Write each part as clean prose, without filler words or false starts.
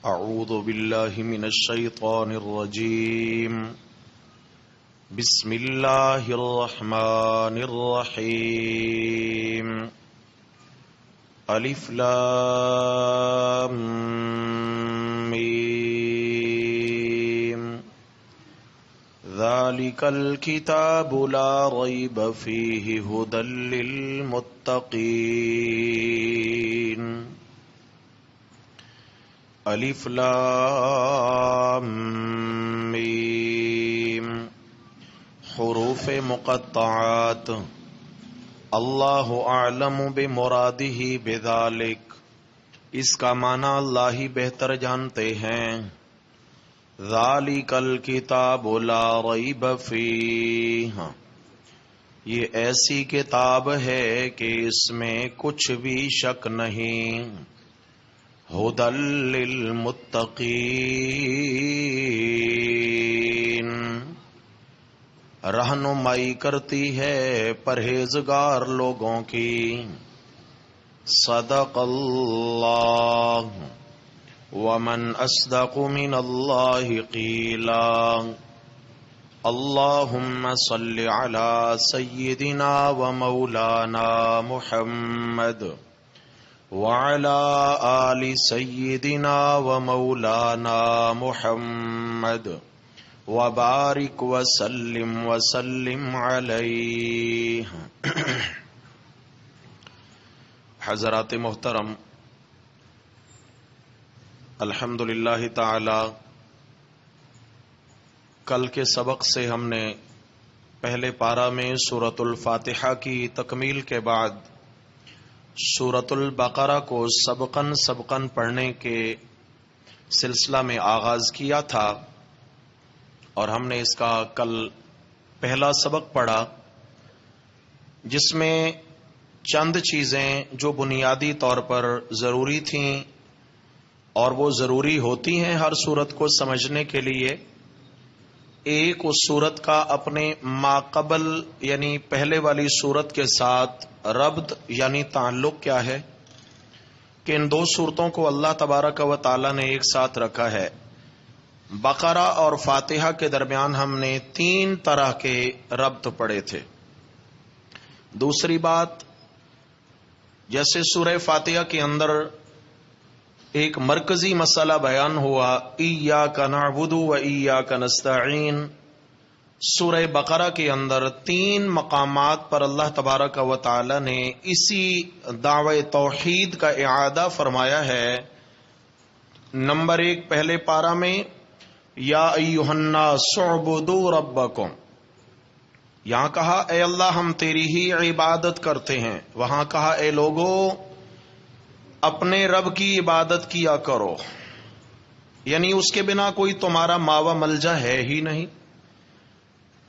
اعوذ باللہ من الشیطان الرجیم بسم اللہ الرحمن الرحیم الف لام میم ذالک الکتاب لا ریب فیہ ھدی للمتقین الف لام میم حروف مقطعات اللہ اعلم بمرادہ بذالک، اس کا معنی اللہ ہی بہتر جانتے ہیں۔ ذالک الکتاب لا ریب فیہ، یہ ایسی کتاب ہے کہ اس میں کچھ بھی شک نہیں۔ ھدی للمتقین، رہنمائی کرتی ہے پرہیزگار لوگوں کی۔ صدق اللہ، ومن اصدق من اللہ قیلا۔ اللہم صل علی سیدنا و مولانا محمد وعلى آل سیدنا و مولانا محمد وبارک وسلم علیہ۔ حضرات محترم، الحمدللہ تعالی کل کے سبق سے ہم نے پہلے پارہ میں سورۃ الفاتحہ کی تکمیل کے بعد سورۃ البقرہ کو سبقاً پڑھنے کے سلسلہ میں آغاز کیا تھا، اور ہم نے اس کا کل پہلا سبق پڑھا، جس میں چند چیزیں جو بنیادی طور پر ضروری تھیں اور وہ ضروری ہوتی ہیں ہر سورت کو سمجھنے کے لیے۔ ایک اس سورت کا اپنے ماقبل یعنی پہلے والی سورت کے ساتھ ربط یعنی تعلق کیا ہے، کہ ان دو سورتوں کو اللہ تبارک و تعالی نے ایک ساتھ رکھا ہے۔ بقرہ اور فاتحہ کے درمیان ہم نے 3 طرح کے ربط پڑھے تھے۔ دوسری بات، جیسے سورہ فاتحہ کے اندر ایک مرکزی مسئلہ بیان ہوا، ایاک نعبد و ایاک نستعین، سورہ بقرہ کے اندر 3 مقامات پر اللہ تبارک و تعالی نے اسی دعوی توحید کا اعادہ فرمایا ہے۔ نمبر 1 پہلے پارہ میں یا ایھا الناس اعبدوا ربکم، یہاں کہا اے اللہ ہم تیری ہی عبادت کرتے ہیں، وہاں کہا اے لوگو اپنے رب کی عبادت کیا کرو، یعنی اس کے بنا کوئی تمہارا ماوا ملجا ہے ہی نہیں،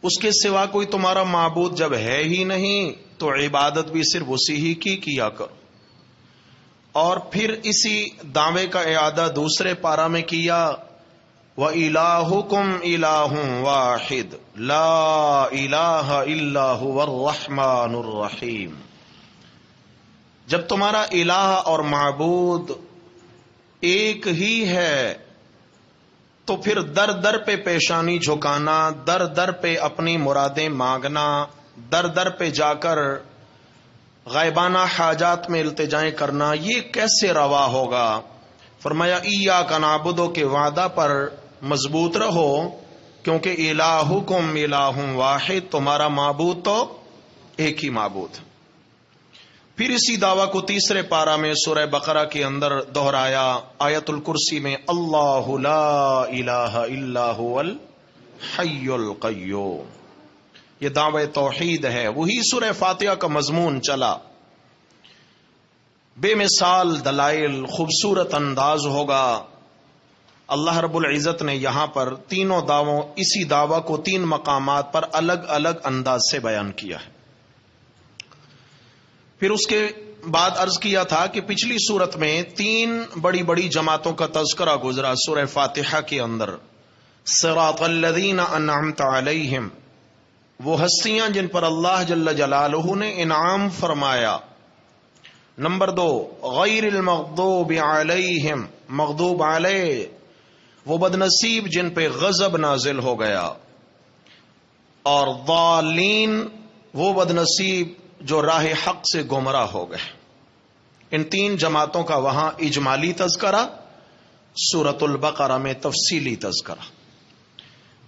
اس کے سوا کوئی تمہارا معبود جب ہے ہی نہیں تو عبادت بھی صرف اسی ہی کی کیا کرو۔ اور پھر اسی دعوے کا اعادہ دوسرے پارہ میں کیا، وَإِلَٰهُكُمْ إِلَٰهٌ وَاحِدٌ لَا إِلَٰهَ إِلَّا هُوَ الرَّحْمَٰنُ الرَّحِيمُ۔ جب تمہارا الہ اور معبود ایک ہی ہے تو پھر در در پہ پیشانی جھکانا، در در پہ اپنی مرادیں مانگنا، در در پہ جا کر غائبانہ حاجات میں التجائیں کرنا، یہ کیسے روا ہوگا؟ فرمایا ایاک نعبد کے وعدہ پر مضبوط رہو، کیونکہ الہکم الہ واحد، تمہارا معبود تو ایک ہی معبود۔ پھر اسی دعویٰ کو تیسرے پارہ میں سورہ بقرہ کے اندر دہرایا، آیت الکرسی میں اللہ لا الہ الا هو الحی القیوم، یہ دعوی توحید ہے۔ وہی سورہ فاتحہ کا مضمون چلا، بے مثال دلائل، خوبصورت انداز ہوگا۔ اللہ رب العزت نے یہاں پر تینوں دعووں، اسی دعویٰ کو 3 مقامات پر الگ الگ انداز سے بیان کیا ہے۔ پھر اس کے بعد عرض کیا تھا کہ پچھلی صورت میں 3 بڑی بڑی جماعتوں کا تذکرہ گزرا سورہ فاتحہ کے اندر۔ صراط الذین انعمت علیہم، وہ ہستیاں جن پر اللہ جل جلالہ نے انعام فرمایا۔ نمبر 2 غیر المغضوب علیہم، مغضوب علیہ وہ بدنصیب جن پہ غضب نازل ہو گیا، اور ضالین وہ بدنصیب جو راہ حق سے گمراہ ہو گئے۔ ان 3 جماعتوں کا وہاں اجمالی تذکرہ، سورۃ البقرہ میں تفصیلی تذکرہ۔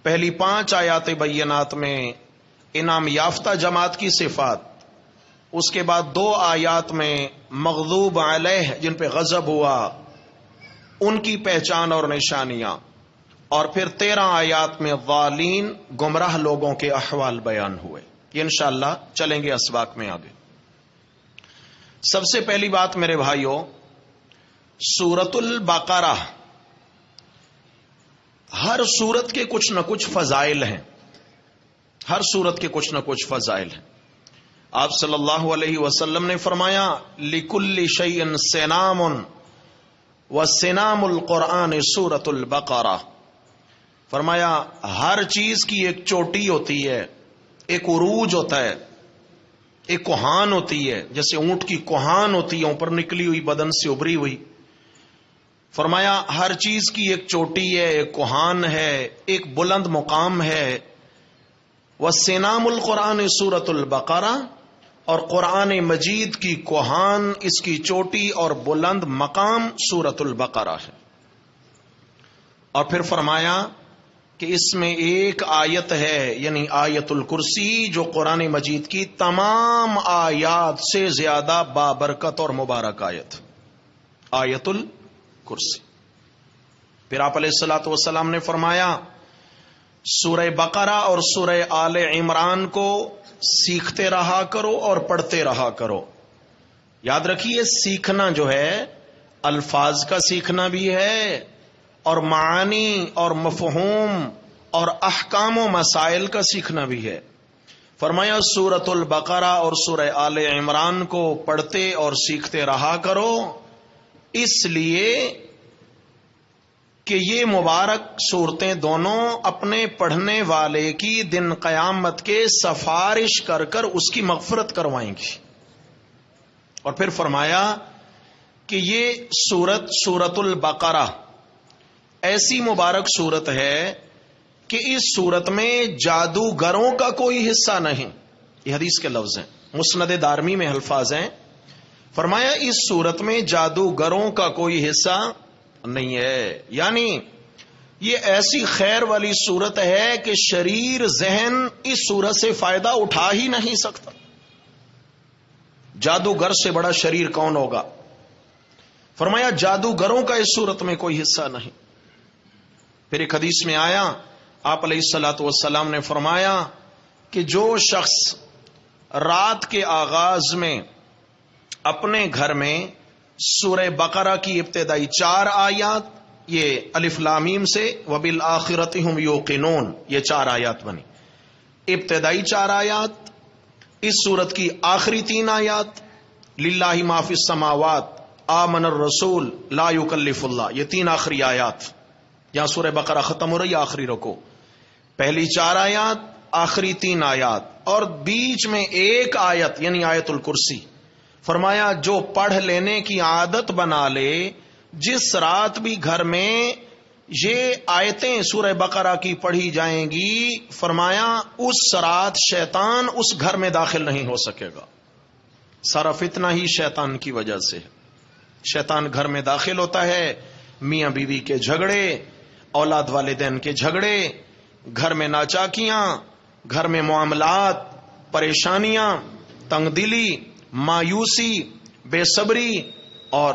پہلی 5 آیات بینات میں انعام یافتہ جماعت کی صفات، اس کے بعد 2 آیات میں مغضوب علیہ جن پہ غضب ہوا ان کی پہچان اور نشانیاں، اور پھر 13 آیات میں ضالین گمراہ لوگوں کے احوال بیان ہوئے۔ یہ انشاءاللہ چلیں گے اسباق میں آگے۔ سب سے پہلی بات میرے بھائیوں، سورۃ البقرہ، ہر سورت کے کچھ نہ کچھ فضائل ہیں، ہر سورت کے کچھ نہ کچھ فضائل ہیں۔ آپ صلی اللہ علیہ وسلم نے فرمایا لِكُلِّ شَيْءٍ سِنَامٌ وَسِنَامُ الْقُرْآنِ سورۃ البقرہ، فرمایا ہر چیز کی ایک چوٹی ہوتی ہے، ایک عروج ہوتا ہے، ایک کوہان ہوتی ہے، جیسے اونٹ کی کوہان ہوتی ہے اوپر نکلی ہوئی بدن سے ابری ہوئی۔ فرمایا ہر چیز کی ایک چوٹی ہے، ایک کوہان ہے، ایک بلند مقام ہے۔ وَسِنَامُ الْقُرْآنِ سورۃ البقرہ، اور قرآن مجید کی کوہان، اس کی چوٹی اور بلند مقام سورۃ البقرہ ہے۔ اور پھر فرمایا کہ اس میں ایک آیت ہے، یعنی آیت الکرسی، جو قرآن مجید کی تمام آیات سے زیادہ بابرکت اور مبارک آیت، آیت الکرسی۔ پھر آپ علیہ الصلوۃ والسلام نے فرمایا سورہ بقرہ اور سورہ آل عمران کو سیکھتے رہا کرو اور پڑھتے رہا کرو۔ یاد رکھیے سیکھنا جو ہے الفاظ کا سیکھنا بھی ہے، اور معانی اور مفہوم اور احکام و مسائل کا سیکھنا بھی ہے۔ فرمایا سورۃ البقرہ اور سورہ آل عمران کو پڑھتے اور سیکھتے رہا کرو، اس لیے کہ یہ مبارک صورتیں دونوں اپنے پڑھنے والے کی دن قیامت کے سفارش کر کر اس کی مغفرت کروائیں گی۔ اور پھر فرمایا کہ یہ سورۃ البقرہ ایسی مبارک صورت ہے کہ اس صورت میں جادوگروں کا کوئی حصہ نہیں۔ یہ حدیث کے لفظ ہیں، مسند دارمی میں الفاظ ہیں۔ فرمایا اس صورت میں جادوگروں کا کوئی حصہ نہیں ہے، یعنی یہ ایسی خیر والی صورت ہے کہ شریر ذہن اس صورت سے فائدہ اٹھا ہی نہیں سکتا۔ جادوگر سے بڑا شریر کون ہوگا؟ فرمایا جادوگروں کا اس صورت میں کوئی حصہ نہیں۔ پھر ایک حدیث میں آیا، آپ علیہ الصلوۃ والسلام نے فرمایا کہ جو شخص رات کے آغاز میں اپنے گھر میں سورہ بقرہ کی ابتدائی 4 آیات، یہ الف لام میم سے وبالآخرۃ ھم یوقنون، یہ 4 آیات بنی، ابتدائی 4 آیات، اس سورت کی آخری 3 آیات للہ ما فی السماوات آمن الرسول لا یکلف اللہ، یہ 3 آخری آیات، یہاں سورہ بقرہ ختم ہو رہی ہے آخری رکوع، پہلی 4 آیات، آخری 3 آیات، اور بیچ میں ایک آیت یعنی آیت الکرسی۔ فرمایا جو پڑھ لینے کی عادت بنا لے، جس رات بھی گھر میں یہ آیتیں سورہ بقرہ کی پڑھی جائیں گی، فرمایا اس رات شیطان اس گھر میں داخل نہیں ہو سکے گا۔ سارا فتنہ ہی شیطان کی وجہ سے۔ شیطان گھر میں داخل ہوتا ہے، میاں بیوی کے جھگڑے، اولاد والدین کے جھگڑے، گھر میں ناچاکیاں، گھر میں معاملات، پریشانیاں، تنگ دلی، مایوسی، بے صبری اور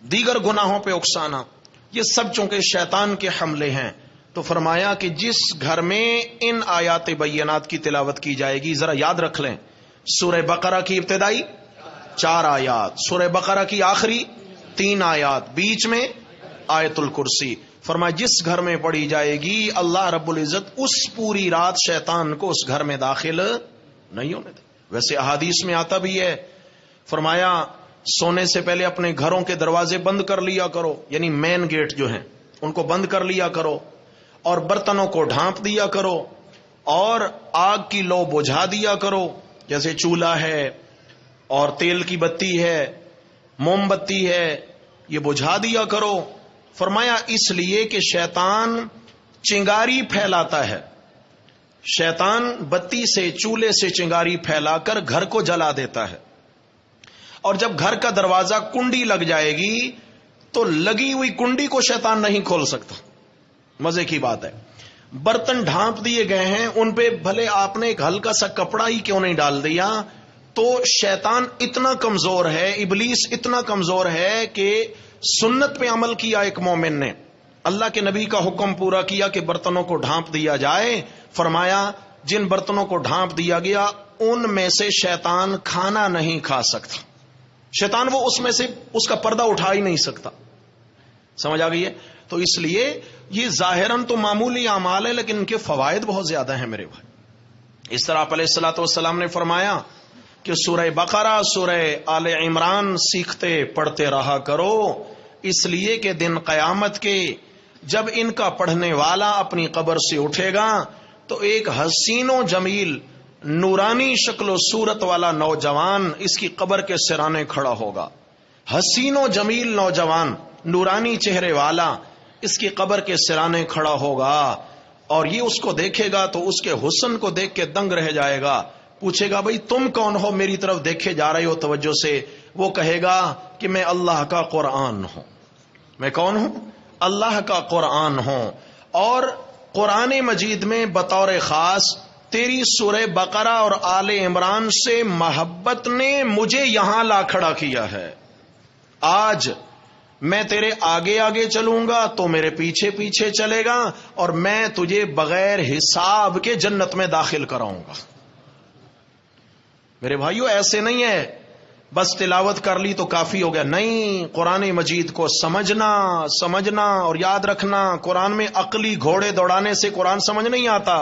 دیگر گناہوں پہ اکسانا، یہ سب چونکہ شیطان کے حملے ہیں۔ تو فرمایا کہ جس گھر میں ان آیات بینات کی تلاوت کی جائے گی، ذرا یاد رکھ لیں، سورہ بقرہ کی ابتدائی 4 آیات، سورہ بقرہ کی آخری 3 آیات، بیچ میں آیت الکرسی، فرمایا جس گھر میں پڑھی جائے گی اللہ رب العزت اس پوری رات شیطان کو اس گھر میں داخل نہیں ہونے دے۔ ویسے احادیث میں آتا بھی ہے، فرمایا سونے سے پہلے اپنے گھروں کے دروازے بند کر لیا کرو، یعنی مین گیٹ جو ہیں ان کو بند کر لیا کرو، اور برتنوں کو ڈھانپ دیا کرو، اور آگ کی لو بجھا دیا کرو، جیسے چولہا ہے اور تیل کی بتی ہے موم بتی ہے یہ بجھا دیا کرو. فرمایا اس لیے کہ شیطان چنگاری پھیلاتا ہے. شیطان بتی سے چولہے سے چنگاری پھیلا کر گھر کو جلا دیتا ہے, اور جب گھر کا دروازہ کنڈی لگ جائے گی تو لگی ہوئی کنڈی کو شیطان نہیں کھول سکتا. مزے کی بات ہے, برتن ڈھانپ دیے گئے ہیں, ان پہ بھلے آپ نے ایک ہلکا سا کپڑا ہی کیوں نہیں ڈال دیا, تو شیطان اتنا کمزور ہے, ابلیس اتنا کمزور ہے کہ سنت پہ عمل کیا ایک مومن نے, اللہ کے نبی کا حکم پورا کیا کہ برتنوں کو ڈھانپ دیا جائے. فرمایا جن برتنوں کو ڈھانپ دیا گیا ان میں سے شیطان کھانا نہیں کھا سکتا. شیطان وہ اس میں سے اس کا پردہ اٹھا ہی نہیں سکتا. سمجھ آ گئی ہے؟ تو اس لیے یہ ظاہراً تو معمولی اعمال ہے لیکن ان کے فوائد بہت زیادہ ہیں میرے بھائی. اس طرح آپ علیہ الصلوۃ والسلام نے فرمایا کہ سورہ بقرہ, سورہ آل عمران سیکھتے پڑھتے رہا کرو, اس لیے کہ دن قیامت کے جب ان کا پڑھنے والا اپنی قبر سے اٹھے گا تو ایک حسین و جمیل نورانی شکل و صورت والا نوجوان اس کی قبر کے سرانے کھڑا ہوگا. حسین و جمیل نوجوان نورانی چہرے والا اس کی قبر کے سرانے کھڑا ہوگا, اور یہ اس کو دیکھے گا تو اس کے حسن کو دیکھ کے دنگ رہ جائے گا. پوچھے گا بھئی تم کون ہو, میری طرف دیکھے جا رہے ہو توجہ سے. وہ کہے گا کہ میں اللہ کا قرآن ہوں. میں کون ہوں؟ اللہ کا قرآن ہوں. اور قرآن مجید میں بطور خاص تیری سورہ بقرہ اور آل عمران سے محبت نے مجھے یہاں لا کھڑا کیا ہے. آج میں تیرے آگے آگے چلوں گا تو میرے پیچھے پیچھے چلے گا, اور میں تجھے بغیر حساب کے جنت میں داخل کراؤں گا. میرے بھائیو ایسے نہیں ہے بس تلاوت کر لی تو کافی ہو گیا. نہیں, قرآن مجید کو سمجھنا اور یاد رکھنا. قرآن میں عقلی گھوڑے دوڑانے سے قرآن سمجھ نہیں آتا.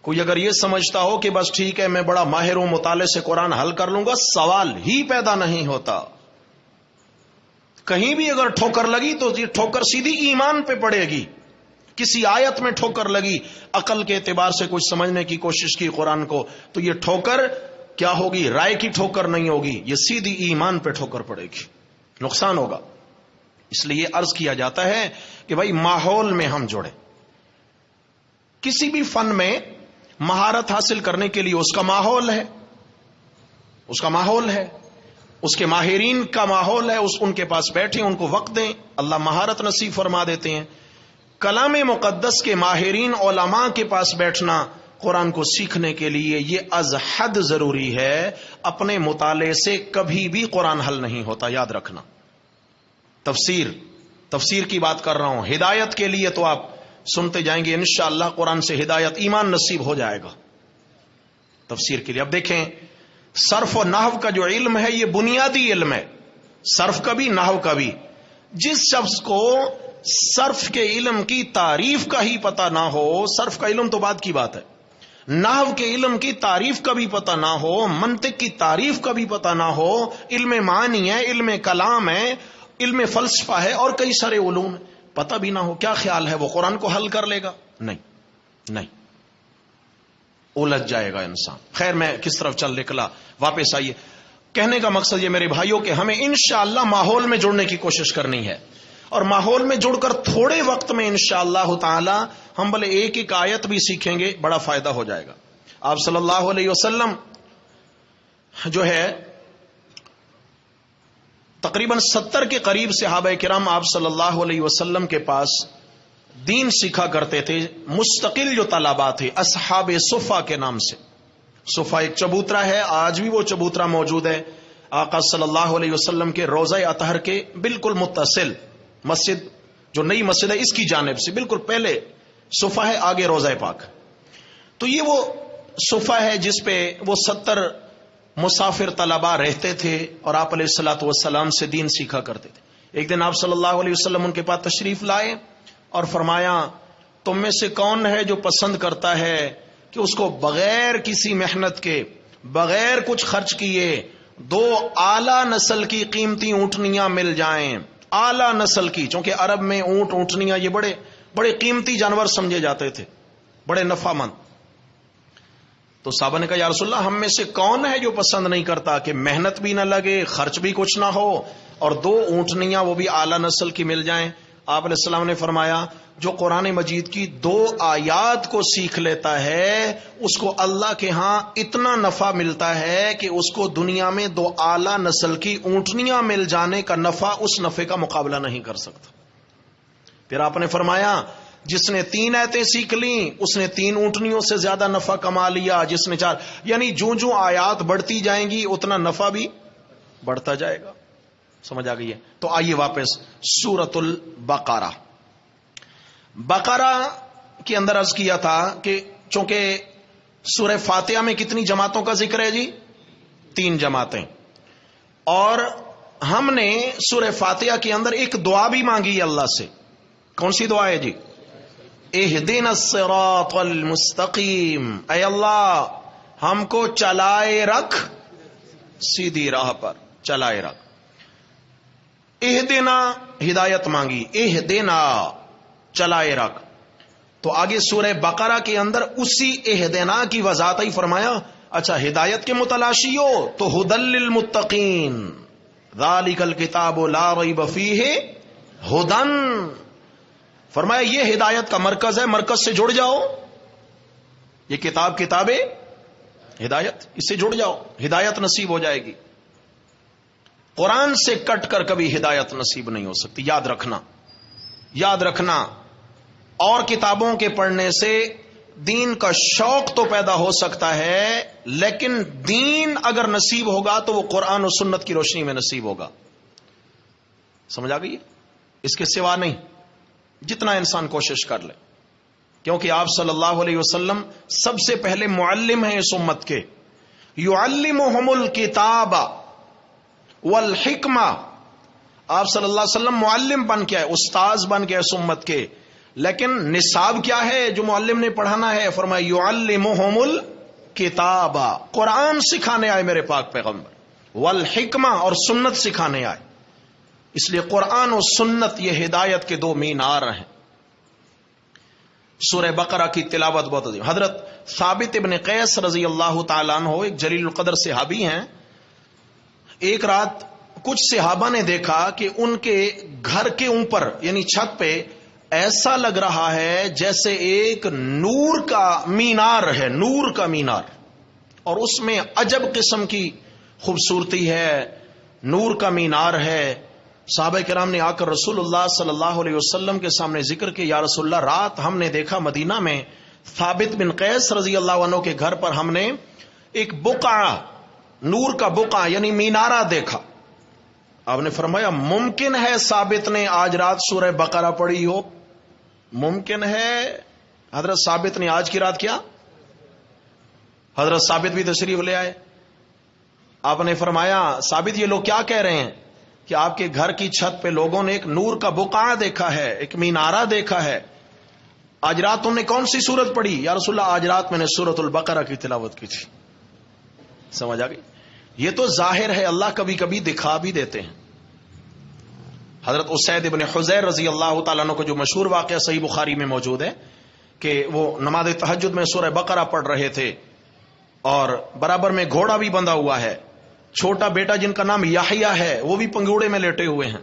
کوئی اگر یہ سمجھتا ہو کہ بس ٹھیک ہے میں بڑا ماہر ہوں, مطالعے سے قرآن حل کر لوں گا, سوال ہی پیدا نہیں ہوتا. کہیں بھی اگر ٹھوکر لگی تو یہ ٹھوکر سیدھی ایمان پہ پڑے گی. کسی آیت میں ٹھوکر لگی, عقل کے اعتبار سے کچھ سمجھنے کی کوشش کی قرآن کو, تو یہ ٹھوکر کیا ہوگی؟ رائے کی ٹھوکر نہیں ہوگی, یہ سیدھی ایمان پہ ٹھوکر پڑے گی, نقصان ہوگا. اس لیے عرض کیا جاتا ہے کہ بھائی ماحول میں ہم جڑیں. کسی بھی فن میں مہارت حاصل کرنے کے لیے اس کا ماحول ہے, اس کے ماہرین کا ماحول ہے, ان کے پاس بیٹھیں, ان کو وقت دیں, اللہ مہارت نصیب فرما دیتے ہیں. کلام مقدس کے ماہرین علماء کے پاس بیٹھنا قرآن کو سیکھنے کے لیے یہ از حد ضروری ہے. اپنے مطالعے سے کبھی بھی قرآن حل نہیں ہوتا, یاد رکھنا. تفسیر کی بات کر رہا ہوں. ہدایت کے لیے تو آپ سنتے جائیں گے انشاءاللہ, قرآن سے ہدایت ایمان نصیب ہو جائے گا. تفسیر کے لیے اب دیکھیں, صرف و نحو کا جو علم ہے یہ بنیادی علم ہے, صرف کا بھی نحو کا بھی. جس شخص کو صرف کے علم کی تعریف کا ہی پتہ نہ ہو, صرف کا علم تو بعد کی بات ہے, نحو کے علم کی تعریف کا بھی پتہ نہ ہو, منطق کی تعریف کا بھی پتہ نہ ہو, علم معنی ہے, علم کلام ہے, علم فلسفہ ہے, اور کئی سارے علوم پتہ بھی نہ ہو, کیا خیال ہے وہ قرآن کو حل کر لے گا؟ نہیں, الجھ جائے گا انسان. خیر میں کس طرف چل نکلا, واپس آئیے. کہنے کا مقصد یہ میرے بھائیوں کہ ہمیں انشاءاللہ ماحول میں جڑنے کی کوشش کرنی ہے, اور ماحول میں جڑ کر تھوڑے وقت میں انشاءاللہ تعالی ہم بھلے ایک آیت بھی سیکھیں گے, بڑا فائدہ ہو جائے گا. آپ صلی اللہ علیہ وسلم جو ہے تقریباً 70 کے قریب صحابہ کرام آپ صلی اللہ علیہ وسلم کے پاس دین سیکھا کرتے تھے. مستقل جو طلباء تھے اصحاب صفا کے نام سے. صفا ایک چبوترا ہے, آج بھی وہ چبوترا موجود ہے آقا صلی اللہ علیہ وسلم کے روضہ اطہر کے بالکل متصل. مسجد جو نئی مسجد ہے اس کی جانب سے بالکل پہلے صفا ہے, آگے روضہ پاک. تو یہ وہ صفا ہے جس پہ وہ 70 مسافر طلباء رہتے تھے اور آپ علیہ الصلوۃ والسلام سے دین سیکھا کرتے تھے. ایک دن آپ صلی اللہ علیہ وسلم ان کے پاس تشریف لائے اور فرمایا تم میں سے کون ہے جو پسند کرتا ہے کہ اس کو بغیر کسی محنت کے, بغیر کچھ خرچ کیے 2 اعلیٰ نسل کی قیمتی اونٹنیاں مل جائیں, اعلیٰ نسل کی, چونکہ عرب میں اونٹنیاں یہ بڑے قیمتی جانور سمجھے جاتے تھے, بڑے نفع مند. تو صحابہ نے کہا یا رسول اللہ ہم میں سے کون ہے جو پسند نہیں کرتا کہ محنت بھی نہ لگے, خرچ بھی کچھ نہ ہو, اور 2 اونٹنیاں وہ بھی اعلیٰ نسل کی مل جائیں. آپ علیہ السلام نے فرمایا جو قرآن مجید کی 2 آیات کو سیکھ لیتا ہے اس کو اللہ کے ہاں اتنا نفع ملتا ہے کہ اس کو دنیا میں 2 اعلیٰ نسل کی اونٹنیاں مل جانے کا نفع اس نفع کا مقابلہ نہیں کر سکتا. پھر آپ نے فرمایا جس نے 3 آیتیں سیکھ لیں اس نے 3 اونٹنیوں سے زیادہ نفع کما لیا, جس نے 4, یعنی جو آیات بڑھتی جائیں گی اتنا نفع بھی بڑھتا جائے گا. سمجھ آ گئی ہے؟ تو آئیے واپس سورۃ البقرہ. بقرہ کے اندر عرض کیا تھا کہ چونکہ سورہ فاتحہ میں کتنی جماعتوں کا ذکر ہے جی؟ 3 جماعتیں. اور ہم نے سورہ فاتحہ کے اندر ایک دعا بھی مانگی ہے اللہ سے. کون سی دعا ہے جی؟ اہدنا الصراط المستقیم, اے اللہ ہم کو چلائے رکھ سیدھی راہ پر, چلائے رکھ. اہدنا ہدایت مانگی, اہدنا چلائے رکھ. تو آگے سورہ بقرہ کے اندر اسی اہدنا کی وضاحت ہی فرمایا. اچھا ہدایت کے متلاشی ہو تو ھدی للمتقین ذالک الکتاب لا ریب فیہ ھدی. فرمایا یہ ہدایت کا مرکز ہے, مرکز سے جڑ جاؤ. یہ کتاب ہدایت, اس سے جڑ جاؤ, ہدایت نصیب ہو جائے گی. قرآن سے کٹ کر کبھی ہدایت نصیب نہیں ہو سکتی. یاد رکھنا. اور کتابوں کے پڑھنے سے دین کا شوق تو پیدا ہو سکتا ہے, لیکن دین اگر نصیب ہوگا تو وہ قرآن و سنت کی روشنی میں نصیب ہوگا. سمجھ آ گئی؟ اس کے سوا نہیں, جتنا انسان کوشش کر لے. کیونکہ آپ صلی اللہ علیہ وسلم سب سے پہلے معلم ہیں اس امت کے. یعلمہم الکتاب والحکمہ. آپ صلی اللہ علیہ وسلم معلم بن کے آئے, استاذ بن کے اس امت کے. لیکن نصاب کیا ہے جو معلم نے پڑھانا ہے؟ فرمایا یعلمہم الکتاب, قرآن سکھانے آئے میرے پاک پیغمبر, والحکمہ اور سنت سکھانے آئے. اس لیے قرآن و سنت یہ ہدایت کے 2 مینار ہیں. سورہ بقرہ کی تلاوت بہت عظیم. حضرت ثابت ابن قیس رضی اللہ تعالیٰ عنہ ایک جلیل القدر صحابی ہیں. ایک رات کچھ صحابہ نے دیکھا کہ ان کے گھر کے اوپر یعنی چھت پہ ایسا لگ رہا ہے جیسے ایک نور کا مینار ہے, نور کا مینار, اور اس میں عجب قسم کی خوبصورتی ہے, نور کا مینار ہے. صحابہ کرام نے آ کر رسول اللہ صلی اللہ علیہ وسلم کے سامنے ذکر کہ یا رسول اللہ رات ہم نے دیکھا مدینہ میں ثابت بن قیس رضی اللہ عنہ کے گھر پر ہم نے ایک بقعہ, نور کا بقعہ یعنی مینارہ دیکھا. آپ نے فرمایا ممکن ہے ثابت نے آج رات سورہ بقرہ پڑھی ہو؟ ممکن ہے. حضرت ثابت نے آج کی رات کیا؟ حضرت ثابت بھی تشریف لے آئے. آپ نے فرمایا ثابت یہ لوگ کیا کہہ رہے ہیں کہ آپ کے گھر کی چھت پہ لوگوں نے ایک نور کا بقعہ دیکھا ہے, ایک مینارہ دیکھا ہے. آج رات تم نے کون سی سورت پڑھی؟ یا رسول اللہ آج رات میں نے سورۃ البقرہ کی تلاوت کی تھی. سمجھ آ گئی؟ یہ تو ظاہر ہے, اللہ کبھی کبھی دکھا بھی دیتے ہیں. حضرت اسید ابن حضیر رضی اللہ تعالیٰ عنہ کو جو مشہور واقعہ صحیح بخاری میں موجود ہے کہ وہ نماز تہجد میں سورہ بقرہ پڑھ رہے تھے اور برابر میں گھوڑا بھی بندھا ہوا ہے. چھوٹا بیٹا جن کا نام یحییٰ ہے وہ بھی پنگوڑے میں لیٹے ہوئے ہیں.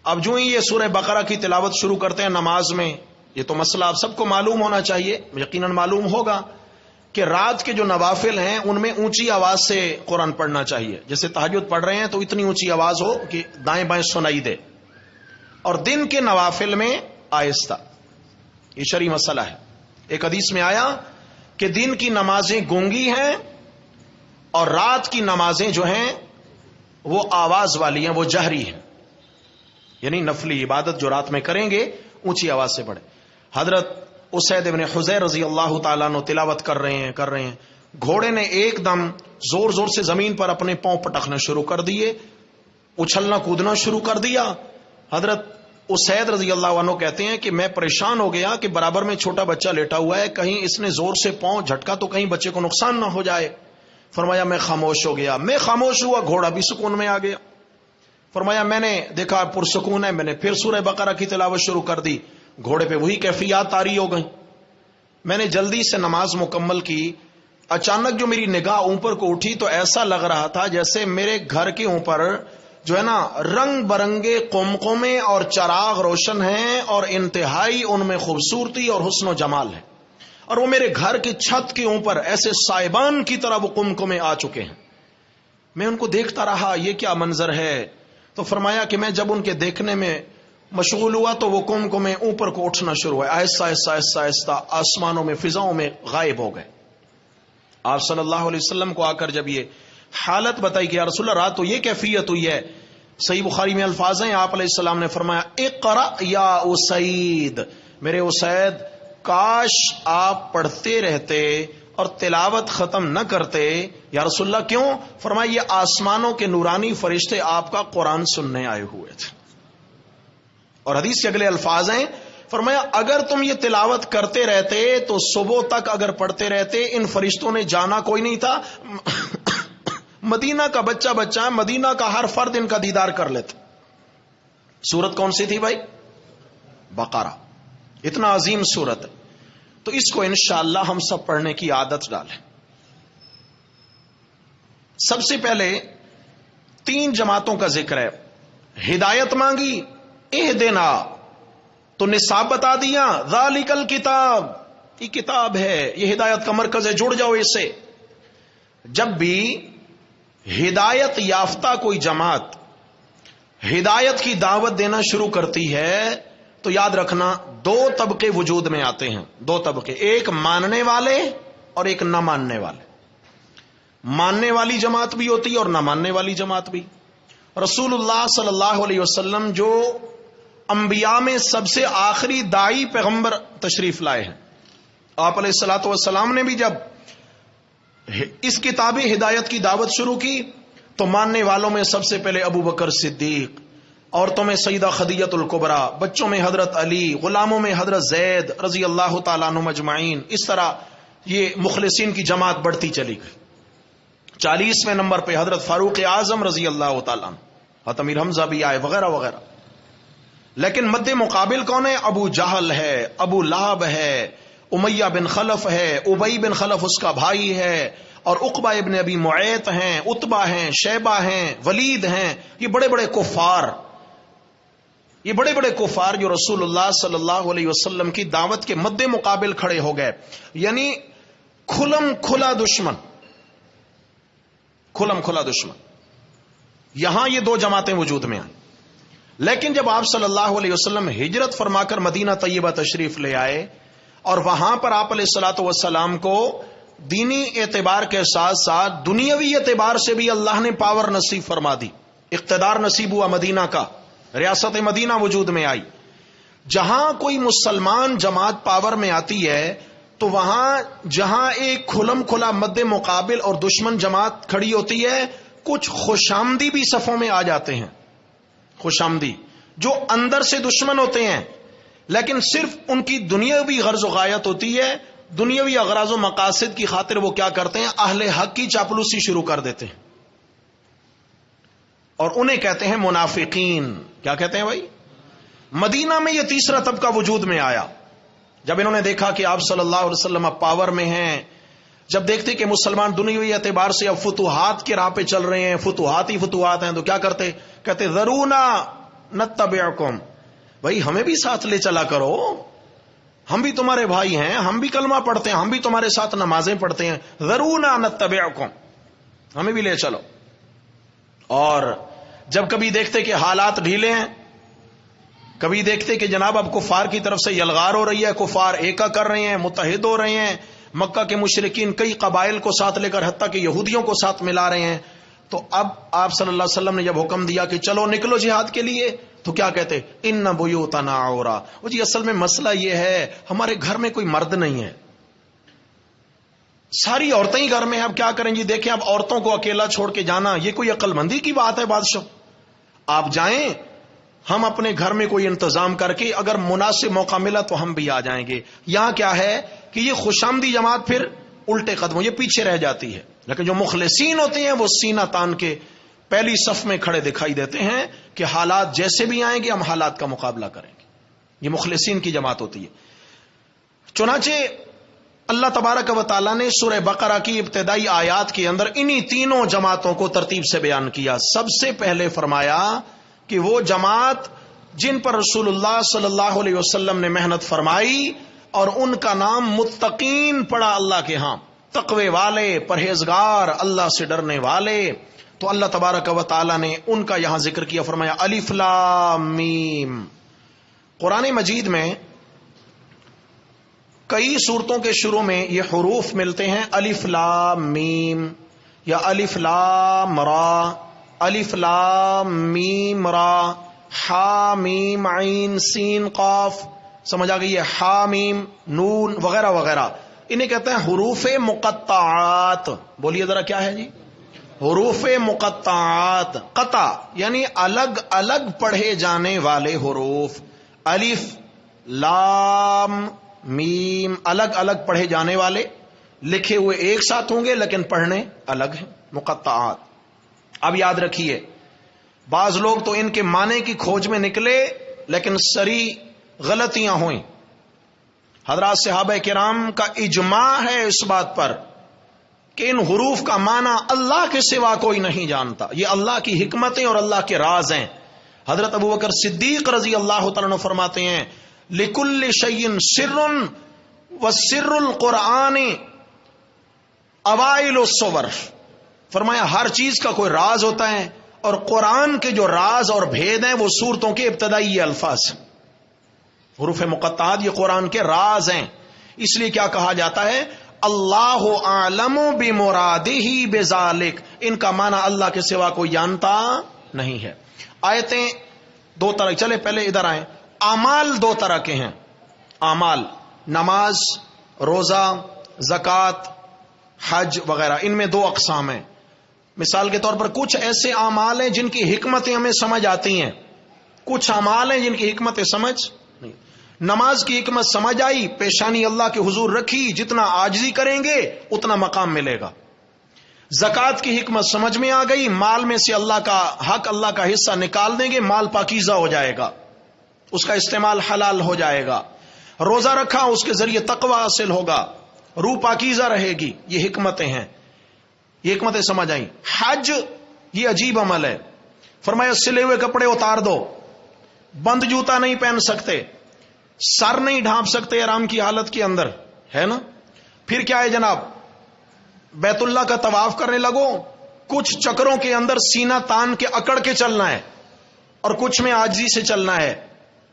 اب جو ہی یہ سورہ بقرہ کی تلاوت شروع کرتے ہیں نماز میں, یہ تو مسئلہ آپ سب کو معلوم ہونا چاہیے, یقیناً معلوم ہوگا کہ رات کے جو نوافل ہیں ان میں اونچی آواز سے قرآن پڑھنا چاہیے. جیسے تہجد پڑھ رہے ہیں تو اتنی اونچی آواز ہو کہ دائیں بائیں سنائی دے, اور دن کے نوافل میں آہستہ. یہ شرعی مسئلہ ہے. ایک حدیث میں آیا کہ دن کی نمازیں گونگی ہیں اور رات کی نمازیں جو ہیں وہ آواز والی ہیں, وہ جہری ہیں. یعنی نفلی عبادت جو رات میں کریں گے اونچی آواز سے پڑھیں. حضرت اسید ابن حضیر رضی اللہ تعالیٰ عنہ تلاوت کر رہے ہیں. گھوڑے نے ایک دم زور زور سے زمین پر اپنے پاؤں پٹکنا شروع کر دیے, اچھلنا کودنا شروع کر دیا. حضرت اسید رضی اللہ عنہ کہتے ہیں کہ میں پریشان ہو گیا کہ برابر میں چھوٹا بچہ لیٹا ہوا ہے, کہیں اس نے زور سے پاؤں جھٹکا تو کہیں بچے کو نقصان نہ ہو جائے. فرمایا میں خاموش ہو گیا. میں خاموش ہوا, گھوڑا بھی سکون میں آ گیا. فرمایا میں نے دیکھا پرسکون ہے, میں نے پھر سورہ بقرہ کی تلاوت شروع کر دی. گھوڑے پہ وہی کیفیات طاری ہو گئیں. میں نے جلدی سے نماز مکمل کی. اچانک جو میری نگاہ اوپر کو اٹھی تو ایسا لگ رہا تھا جیسے میرے گھر کے اوپر جو ہے نا رنگ برنگے قمقمے اور چراغ روشن ہیں اور انتہائی ان میں خوبصورتی اور حسن و جمال ہے، اور وہ میرے گھر کی چھت کے اوپر ایسے سائبان کی طرح وہ قمقمے آ چکے ہیں۔ میں ان کو دیکھتا رہا، یہ کیا منظر ہے؟ تو فرمایا کہ میں جب ان کے دیکھنے میں مشغول ہوا تو وہ قمقمے اوپر کو اٹھنا شروع ہوئے، آہستہ آہستہ آہستہ آہستہ آسمانوں میں فضاؤں میں غائب ہو گئے۔ آپ صلی اللہ علیہ وسلم کو آ کر جب یہ حالت بتائی کہ یا رسول اللہ رات تو یہ کیفیت ہوئی ہے، صحیح بخاری میں الفاظ ہیں، آپ علیہ السلام نے فرمایا اقرأ یا اسید، میرے اسید کاش آپ پڑھتے رہتے اور تلاوت ختم نہ کرتے۔ یا رسول اللہ کیوں؟ فرمایا یہ آسمانوں کے نورانی فرشتے آپ کا قرآن سننے آئے ہوئے تھے۔ اور حدیث کے اگلے الفاظ ہیں، فرمایا اگر تم یہ تلاوت کرتے رہتے تو صبح تک اگر پڑھتے رہتے ان فرشتوں نے جانا کوئی نہیں تھا، مدینہ کا بچہ ہے، مدینہ کا ہر فرد ان کا دیدار کر لیتا۔ سورت کون سی تھی بھائی؟ بقرہ، اتنا عظیم سورت ہے، تو اس کو انشاءاللہ ہم سب پڑھنے کی عادت ڈالیں۔ سب سے پہلے 3 جماعتوں کا ذکر ہے، ہدایت مانگی اہدنا، تو نصاب بتا دیا، ذالک الکتاب، یہ کتاب ہے، یہ ہدایت کا مرکز ہے، جڑ جاؤ اس سے۔ جب بھی ہدایت یافتہ کوئی جماعت ہدایت کی دعوت دینا شروع کرتی ہے تو یاد رکھنا 2 طبقے وجود میں آتے ہیں، 2 طبقے، ایک ماننے والے اور ایک نہ ماننے والے۔ ماننے والی جماعت بھی ہوتی ہے اور نہ ماننے والی جماعت بھی۔ رسول اللہ صلی اللہ علیہ وسلم جو انبیاء میں سب سے آخری داعی پیغمبر تشریف لائے ہیں، آپ علیہ الصلوۃ والسلام نے بھی جب اس کتاب ہدایت کی دعوت شروع کی تو ماننے والوں میں سب سے پہلے ابو بکر صدیق، عورتوں میں سیدہ خدیجہ الکبریٰ، بچوں میں حضرت علی، غلاموں میں حضرت زید رضی اللہ تعالیٰ عنہم اجمعین۔ اس طرح یہ مخلصین کی جماعت بڑھتی چلی گئی۔ 40ویں نمبر پہ حضرت فاروق اعظم رضی اللہ تعالیٰ عنہ، حضرت امیر حمزہ بھی آئے، وغیرہ وغیرہ۔ لیکن مد مقابل کون ہے؟ ابو جہل ہے، ابو لہب ہے، امیہ بن خلف ہے، ابی بن خلف اس کا بھائی ہے، اور عقبہ ابن ابی معیط ہیں، عتبہ ہیں، شیبہ ہیں، ولید ہیں۔ یہ بڑے بڑے کفار جو رسول اللہ صلی اللہ علیہ وسلم کی دعوت کے مد مقابل کھڑے ہو گئے، یعنی کھلم کھلا دشمن۔ یہاں یہ 2 جماعتیں وجود میں آئیں۔ لیکن جب آپ صلی اللہ علیہ وسلم ہجرت فرما کر مدینہ طیبہ تشریف لے آئے اور وہاں پر آپ علیہ الصلوۃ والسلام کو دینی اعتبار کے ساتھ ساتھ دنیاوی اعتبار سے بھی اللہ نے پاور نصیب فرما دی، اقتدار نصیب ہوا، مدینہ کا ریاست مدینہ وجود میں آئی۔ جہاں کوئی مسلمان جماعت پاور میں آتی ہے تو وہاں جہاں ایک کھلم کھلا مد مقابل اور دشمن جماعت کھڑی ہوتی ہے، کچھ خوشامدی بھی صفوں میں آ جاتے ہیں۔ خوشامدی جو اندر سے دشمن ہوتے ہیں لیکن صرف ان کی دنیاوی غرض و غایت ہوتی ہے، دنیاوی اغراض و مقاصد کی خاطر وہ کیا کرتے ہیں؟ اہل حق کی چاپلوسی شروع کر دیتے ہیں، اور انہیں کہتے ہیں منافقین۔ کیا کہتے ہیں بھائی؟ مدینہ میں یہ 3را طبقہ وجود میں آیا جب انہوں نے دیکھا کہ آپ صلی اللہ علیہ وسلم اب پاور میں ہیں، جب دیکھتے کہ مسلمان دنیاوی اعتبار سے اب فتوحات کے راہ پہ چل رہے ہیں، فتوحات ہی فتوحات ہیں، تو کیا کرتے؟ کہتے ذرونا نتبعکم، بھائی ہمیں بھی ساتھ لے چلا کرو، ہم بھی تمہارے بھائی ہیں، ہم بھی کلمہ پڑھتے ہیں، ہم بھی تمہارے ساتھ نمازیں پڑھتے ہیں، ذرونا نتبعکم، ہمیں بھی لے چلو۔ اور جب کبھی دیکھتے کہ حالات ڈھیلے ہیں، کبھی دیکھتے کہ جناب اب کفار کی طرف سے یلغار ہو رہی ہے، کفار ایکا کر رہے ہیں، متحد ہو رہے ہیں، مکہ کے مشرکین کئی قبائل کو ساتھ لے کر حتیٰ کہ یہودیوں کو ساتھ ملا رہے ہیں، تو اب آپ صلی اللہ علیہ وسلم نے جب حکم دیا کہ چلو نکلو جہاد کے لیے، تو کیا کہتے؟ ان بیوتنا عورا، وہ جی اصل میں مسئلہ یہ ہے ہمارے گھر میں کوئی مرد نہیں ہے، ساری عورتیں ہی گھر میں ہیں، اب کیا کریں جی؟ دیکھیں اب عورتوں کو اکیلا چھوڑ کے جانا یہ کوئی عقل مندی کی بات ہے؟ بادشاہ آپ جائیں، ہم اپنے گھر میں کوئی انتظام کر کے اگر مناسب موقع ملا تو ہم بھی آ جائیں گے۔ یہاں کیا ہے کہ یہ خوشامدی جماعت پھر الٹے قدموں، یہ پیچھے رہ جاتی ہے، لیکن جو مخلصین ہوتے ہیں وہ سینہ تان کے پہلی صف میں کھڑے دکھائی دیتے ہیں کہ حالات جیسے بھی آئیں گے ہم حالات کا مقابلہ کریں گے۔ یہ مخلصین کی جماعت ہوتی ہے۔ چنانچہ اللہ تبارک و تعالیٰ نے سورہ بقرہ کی ابتدائی آیات کے اندر انہی تینوں جماعتوں کو ترتیب سے بیان کیا. سب سے پہلے فرمایا کہ وہ جماعت جن پر رسول اللہ صلی اللہ علیہ وسلم نے محنت فرمائی اور ان کا نام متقین پڑا اللہ کے ہاں، تقوی والے، پرہیزگار، اللہ سے ڈرنے والے. تو اللہ تبارک و تعالیٰ نے ان کا یہاں ذکر کیا، فرمایا الف لام میم. قرآن مجید میں کئی صورتوں کے شروع میں یہ حروف ملتے ہیں، الف لام میم یا الف لام را، الف لام میم را، حا میم عین سین قاف، سمجھ آ گئی ہے، حا میم نون وغیرہ وغیرہ. انہیں کہتے ہیں حروف مقطعات. بولیے ذرا کیا ہے جی؟ حروف مقطعات. قطع یعنی الگ الگ پڑھے جانے والے حروف. الف لام میم الگ الگ پڑھے جانے والے، لکھے ہوئے ایک ساتھ ہوں گے لیکن پڑھنے الگ ہیں، مقطعات. اب یاد رکھیے، بعض لوگ تو ان کے معنی کی کھوج میں نکلے لیکن سری غلطیاں ہوئیں. حضرات صحابہ کرام کا اجماع ہے اس بات پر کہ ان حروف کا معنی اللہ کے سوا کوئی نہیں جانتا. یہ اللہ کی حکمتیں اور اللہ کے راز ہیں. حضرت ابوبکر صدیق رضی اللہ تعالیٰ عنہ فرماتے ہیں لِكُلِّ شَيْءٍ سِرٌ وَسِرُّ الْقُرْآنِ أَوَائِلُ السُّوَرِ. فرمایا ہر چیز کا کوئی راز ہوتا ہے اور قرآن کے جو راز اور بھید ہیں وہ سورتوں کے ابتدائی الفاظ. حروف مقطعات یہ قرآن کے راز ہیں. اس لیے کیا کہا جاتا ہے؟ اللہ اعلم بمرادہ بذالک. ان کا معنی اللہ کے سوا کوئی جانتا نہیں ہے. آیتیں دو طرح، چلے پہلے ادھر آئیں. اعمال دو طرح کے ہیں. اعمال نماز، روزہ، زکوٰۃ، حج وغیرہ، ان میں دو اقسام ہیں. مثال کے طور پر کچھ ایسے اعمال ہیں جن کی حکمتیں ہمیں سمجھ آتی ہیں، کچھ اعمال ہیں جن کی حکمتیں سمجھ نہیں. نماز کی حکمت سمجھ آئی، پیشانی اللہ کے حضور رکھی، جتنا عاجزی کریں گے اتنا مقام ملے گا. زکوٰۃ کی حکمت سمجھ میں آ گئی، مال میں سے اللہ کا حق، اللہ کا حصہ نکال دیں گے، مال پاکیزہ ہو جائے گا، اس کا استعمال حلال ہو جائے گا. روزہ رکھا، اس کے ذریعے تقوی حاصل ہوگا، روح پاکیزہ رہے گی. یہ حکمتیں ہیں، یہ حکمتیں سمجھ آئیں. حج یہ عجیب عمل ہے. فرمایا سلے ہوئے کپڑے اتار دو، بند جوتا نہیں پہن سکتے، سر نہیں ڈھانپ سکتے احرام کی حالت کے اندر، ہے نا. پھر کیا ہے جناب؟ بیت اللہ کا طواف کرنے لگو، کچھ چکروں کے اندر سینہ تان کے اکڑ کے چلنا ہے اور کچھ میں عاجزی سے چلنا ہے.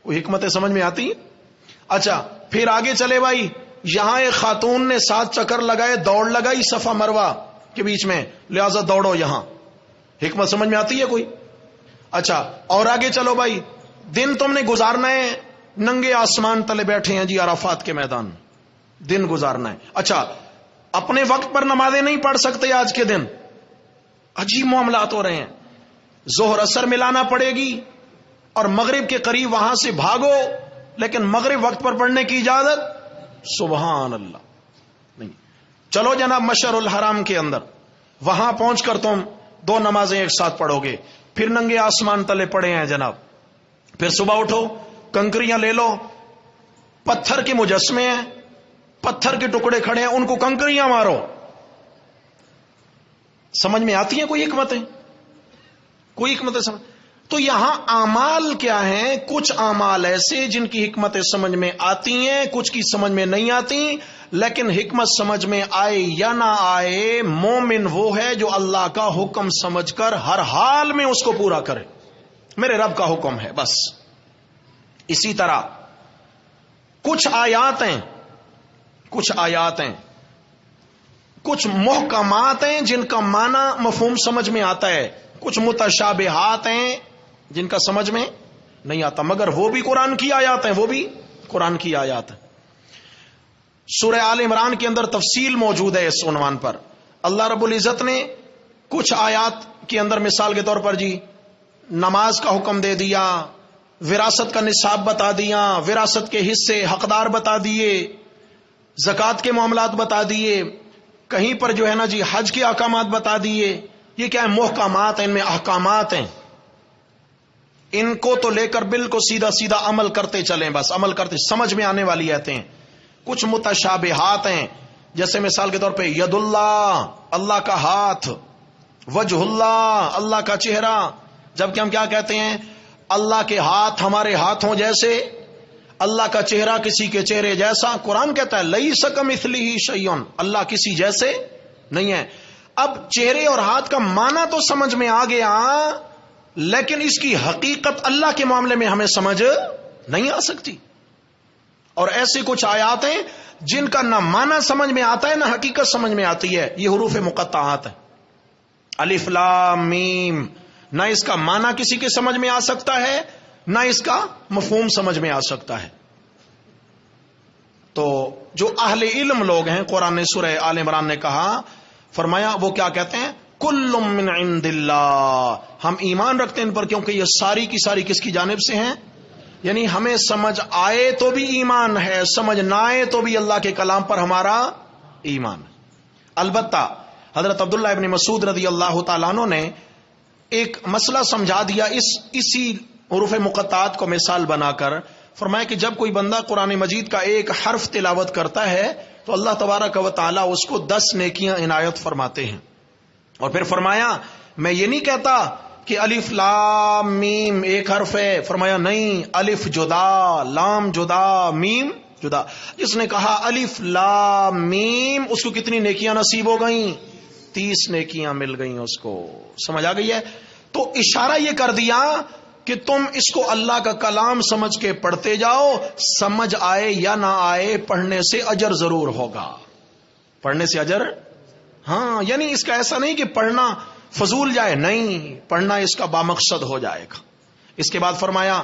کوئی حکمتیں سمجھ میں آتی ہیں؟ اچھا پھر آگے چلے بھائی، یہاں ایک خاتون نے 7 چکر لگائے، دوڑ لگائی صفا مروہ کے بیچ میں، لہذا دوڑو یہاں. حکمت سمجھ میں آتی ہے کوئی؟ اچھا اور آگے چلو بھائی، دن تم نے گزارنا ہے ننگے آسمان تلے بیٹھے ہیں جی عرفات کے میدان، دن گزارنا ہے. اچھا اپنے وقت پر نمازیں نہیں پڑھ سکتے آج کے دن، عجیب معاملات ہو رہے ہیں. ظہر اثر ملانا پڑے گی اور مغرب کے قریب وہاں سے بھاگو، لیکن مغرب وقت پر پڑھنے کی اجازت سبحان اللہ نہیں. چلو جناب مشعر الحرام کے اندر، وہاں پہنچ کر تم 2 نمازیں ایک ساتھ پڑھو گے، پھر ننگے آسمان تلے پڑے ہیں جناب. پھر صبح اٹھو، کنکریاں لے لو، پتھر کے مجسمے ہیں، پتھر کے ٹکڑے کھڑے ہیں، ان کو کنکریاں مارو. سمجھ میں آتی ہیں کوئی حکمتیں؟ کوئی حکمتیں سمجھ؟ تو یہاں اعمال کیا ہیں؟ کچھ اعمال ایسے جن کی حکمتیں سمجھ میں آتی ہیں، کچھ کی سمجھ میں نہیں آتی. لیکن حکمت سمجھ میں آئے یا نہ آئے، مومن وہ ہے جو اللہ کا حکم سمجھ کر ہر حال میں اس کو پورا کرے. میرے رب کا حکم ہے بس. اسی طرح کچھ آیات ہیں، کچھ محکمات ہیں جن کا معنی مفہوم سمجھ میں آتا ہے، کچھ متشابہات ہیں جن کا سمجھ میں نہیں آتا، مگر وہ بھی قرآن کی آیات ہیں، وہ بھی قرآن کی آیات ہیں. سورہ آل عمران کے اندر تفصیل موجود ہے اس عنوان پر. اللہ رب العزت نے کچھ آیات کے اندر مثال کے طور پر جی نماز کا حکم دے دیا، وراثت کا نصاب بتا دیا، وراثت کے حصے حقدار بتا دیے، زکوٰۃ کے معاملات بتا دیے، کہیں پر جو ہے نا جی حج کے احکامات بتا دیے. یہ کیا ہے؟ محکمات ہیں، ان میں احکامات ہیں. ان کو تو لے کر بالکل سیدھا عمل کرتے چلیں، بس عمل کرتے، سمجھ میں آنے والی آیتیں ہیں. کچھ متشابہات ہیں جیسے مثال کے طور پہ ید اللہ، اللہ کا ہاتھ، وجہ اللہ، اللہ کا چہرہ، جبکہ ہم کیا کہتے ہیں؟ اللہ کے ہاتھ ہمارے ہاتھوں جیسے، اللہ کا چہرہ کسی کے چہرے جیسا۔ قرآن کہتا ہے لیس کمثلہ شیء، اللہ کسی جیسے نہیں ہے۔ اب چہرے اور ہاتھ کا معنی تو سمجھ میں آ گیا، لیکن اس کی حقیقت اللہ کے معاملے میں ہمیں سمجھ نہیں آ سکتی۔ اور ایسی کچھ آیات ہیں جن کا نہ معنی سمجھ میں آتا ہے نہ حقیقت سمجھ میں آتی ہے۔ یہ حروف مقطعات ہیں، الف لام میم، نہ اس کا معنی کسی کے سمجھ میں آ سکتا ہے نہ اس کا مفہوم سمجھ میں آ سکتا ہے۔ تو جو اہل علم لوگ ہیں، قرآن نے سورہ آل عمران نے کہا، فرمایا وہ کیا کہتے ہیں؟ کل من عند اللہ، ہم ایمان رکھتے ہیں ان پر کیونکہ یہ ساری کی ساری کس کی جانب سے ہیں؟ یعنی ہمیں سمجھ آئے تو بھی ایمان ہے، سمجھ نہ آئے تو بھی اللہ کے کلام پر ہمارا ایمان ہے۔ البتہ حضرت عبداللہ ابن مسعود رضی اللہ تعالیٰ عنہ نے ایک مسئلہ سمجھا دیا اسی حروف مقطعات کو مثال بنا کر۔ فرمایا کہ جب کوئی بندہ قرآن مجید کا ایک حرف تلاوت کرتا ہے تو اللہ تبارک و تعالیٰ اس کو 10 نیکیاں عنایت فرماتے ہیں۔ اور پھر فرمایا میں یہ نہیں کہتا کہ الف لام میم ایک حرف ہے، فرمایا نہیں، الف جدا، لام جدا، میم جدا۔ جس نے کہا الف لام میم، اس کو کتنی نیکیاں نصیب ہو گئیں؟ 30 نیکیاں مل گئیں اس کو۔ سمجھ آ گئی ہے؟ تو اشارہ یہ کر دیا کہ تم اس کو اللہ کا کلام سمجھ کے پڑھتے جاؤ، سمجھ آئے یا نہ آئے پڑھنے سے اجر ضرور ہوگا، پڑھنے سے اجر۔ ہاں، یعنی اس کا ایسا نہیں کہ پڑھنا فضول جائے، نہیں، پڑھنا اس کا بامقصد ہو جائے گا۔ اس کے بعد فرمایا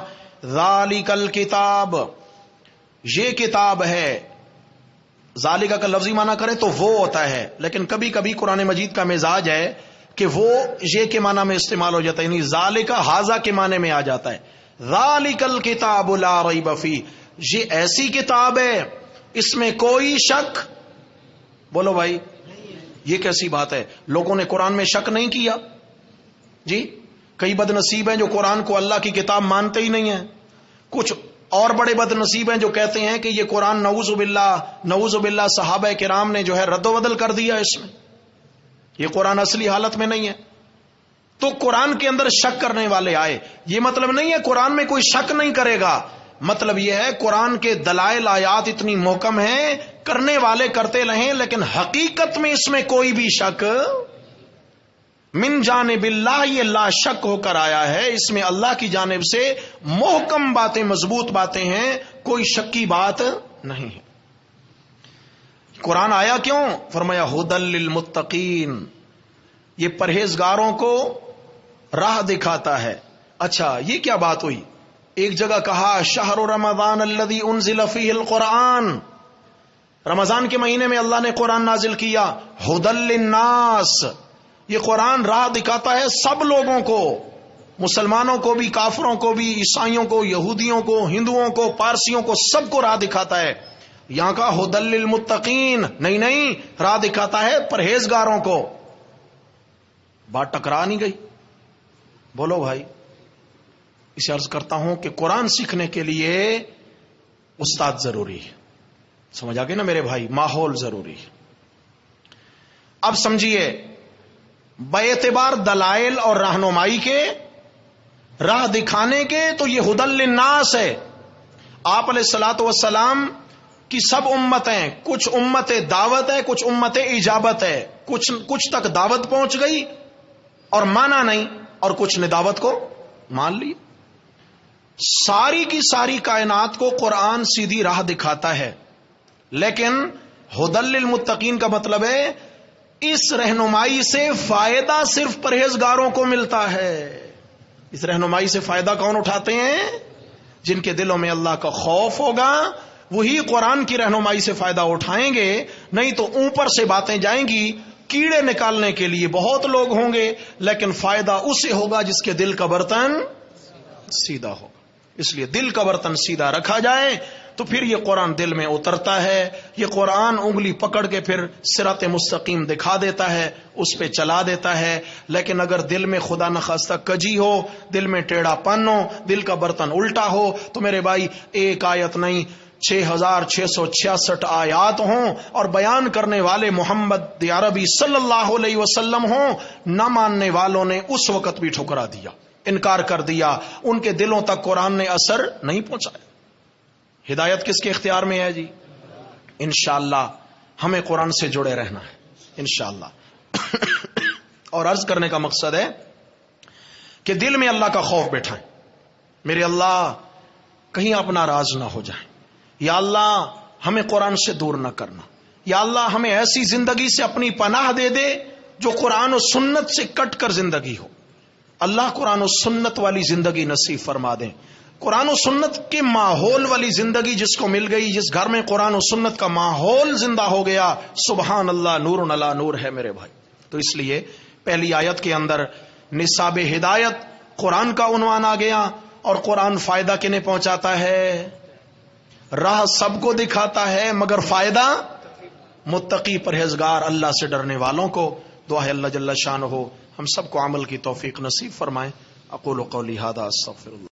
ذالک الکتاب، یہ کتاب ہے۔ ذالک کا لفظی معنی کرے تو وہ ہوتا ہے، لیکن کبھی کبھی قرآن مجید کا مزاج ہے کہ وہ یہ کے معنی میں استعمال ہو جاتا ہے، یعنی ذالک ھذا کے معنی میں آ جاتا ہے۔ ذالک الکتاب لا ریب فیہ، یہ ایسی کتاب ہے اس میں کوئی شک، بولو بھائی یہ کیسی بات ہے؟ لوگوں نے قرآن میں شک نہیں کیا جی؟ کئی بد نصیب ہیں جو قرآن کو اللہ کی کتاب مانتے ہی نہیں ہیں، کچھ اور بڑے بد نصیب ہیں جو کہتے ہیں کہ یہ قرآن نعوذ باللہ صحابہ کرام نے جو ہے رد و بدل کر دیا، اس میں یہ قرآن اصلی حالت میں نہیں ہے۔ تو قرآن کے اندر شک کرنے والے آئے، یہ مطلب نہیں ہے قرآن میں کوئی شک نہیں کرے گا، مطلب یہ ہے قرآن کے دلائل آیات اتنی محکم ہیں، کرنے والے کرتے رہیں، لیکن حقیقت میں اس میں کوئی بھی شک من جانب اللہ، یہ لا شک ہو کر آیا ہے، اس میں اللہ کی جانب سے محکم باتیں، مضبوط باتیں ہیں، کوئی شک کی بات نہیں ہے۔ قرآن آیا کیوں؟ فرمایا ھدی للمتقین، یہ پرہیزگاروں کو راہ دکھاتا ہے۔ اچھا یہ کیا بات ہوئی؟ ایک جگہ کہا شہر رمضان الذی انزل فیہ القرآن، رمضان کے مہینے میں اللہ نے قرآن نازل کیا۔ ھدی للناس، یہ قرآن راہ دکھاتا ہے سب لوگوں کو، مسلمانوں کو بھی، کافروں کو بھی، عیسائیوں کو، یہودیوں کو، ہندوؤں کو، پارسیوں کو، سب کو راہ دکھاتا ہے۔ یہاں کا ھدی للمتقین نہیں، راہ دکھاتا ہے پرہیزگاروں کو۔ بات ٹکرا نہیں گئی؟ بولو بھائی، اسے عرض کرتا ہوں کہ قرآن سیکھنے کے لیے استاد ضروری ہے، سمجھ آ گئے نا میرے بھائی، ماحول ضروری ہے۔ اب سمجھیے، بے اعتبار دلائل اور رہنمائی کے، راہ دکھانے کے، تو یہ ھدی للناس ہے۔ آپ علیہ الصلوۃ والسلام کی سب امتیں، کچھ امت دعوت ہے، کچھ امت اجابت ہے، کچھ تک دعوت پہنچ گئی اور مانا نہیں، اور کچھ نے دعوت کو مان لی۔ ساری کی ساری کائنات کو قرآن سیدھی راہ دکھاتا ہے، لیکن ھدی للمتقین کا مطلب ہے اس رہنمائی سے فائدہ صرف پرہیزگاروں کو ملتا ہے۔ اس رہنمائی سے فائدہ کون اٹھاتے ہیں؟ جن کے دلوں میں اللہ کا خوف ہوگا، وہی قرآن کی رہنمائی سے فائدہ اٹھائیں گے، نہیں تو اوپر سے باتیں جائیں گی، کیڑے نکالنے کے لیے بہت لوگ ہوں گے، لیکن فائدہ اسے ہوگا جس کے دل کا برتن سیدھا ہوگا۔ اس لیے دل کا برتن سیدھا رکھا جائے تو پھر یہ قرآن دل میں اترتا ہے، یہ قرآن انگلی پکڑ کے پھر صراط مستقیم دکھا دیتا ہے، اس پہ چلا دیتا ہے۔ لیکن اگر دل میں خدا نخواستہ کجی ہو، دل میں ٹیڑھا پن ہو، دل کا برتن الٹا ہو، تو میرے بھائی ایک آیت نہیں 6666 آیات ہوں اور بیان کرنے والے محمد عربی صلی اللہ علیہ وسلم ہوں، نہ ماننے والوں نے اس وقت بھی ٹھکرا دیا، انکار کر دیا، ان کے دلوں تک قرآن نے اثر نہیں پہنچایا۔ ہدایت کس کے اختیار میں ہے جی؟ انشاءاللہ ہمیں قرآن سے جڑے رہنا ہے انشاءاللہ۔ اور عرض کرنے کا مقصد ہے کہ دل میں اللہ کا خوف بٹھائیں، میرے اللہ کہیں اپنا راز نہ ہو جائیں، یا اللہ ہمیں قرآن سے دور نہ کرنا، یا اللہ ہمیں ایسی زندگی سے اپنی پناہ دے دے جو قرآن و سنت سے کٹ کر زندگی ہو۔ اللہ قرآن و سنت والی زندگی نصیب فرما دیں، قرآن و سنت کے ماحول والی زندگی جس کو مل گئی، جس گھر میں قرآن و سنت کا ماحول زندہ ہو گیا، سبحان اللہ، نور علی نور ہے میرے بھائی۔ تو اس لیے پہلی آیت کے اندر نصاب ہدایت قرآن کا عنوان آ گیا، اور قرآن فائدہ کنہیں پہنچاتا ہے؟ راہ سب کو دکھاتا ہے مگر فائدہ متقی پرہیزگار اللہ سے ڈرنے والوں کو۔ دعا ہے اللہ جل شانہ ہم سب کو عمل کی توفیق نصیب فرمائے۔ اقول قولی ھذا استغفر اللہ۔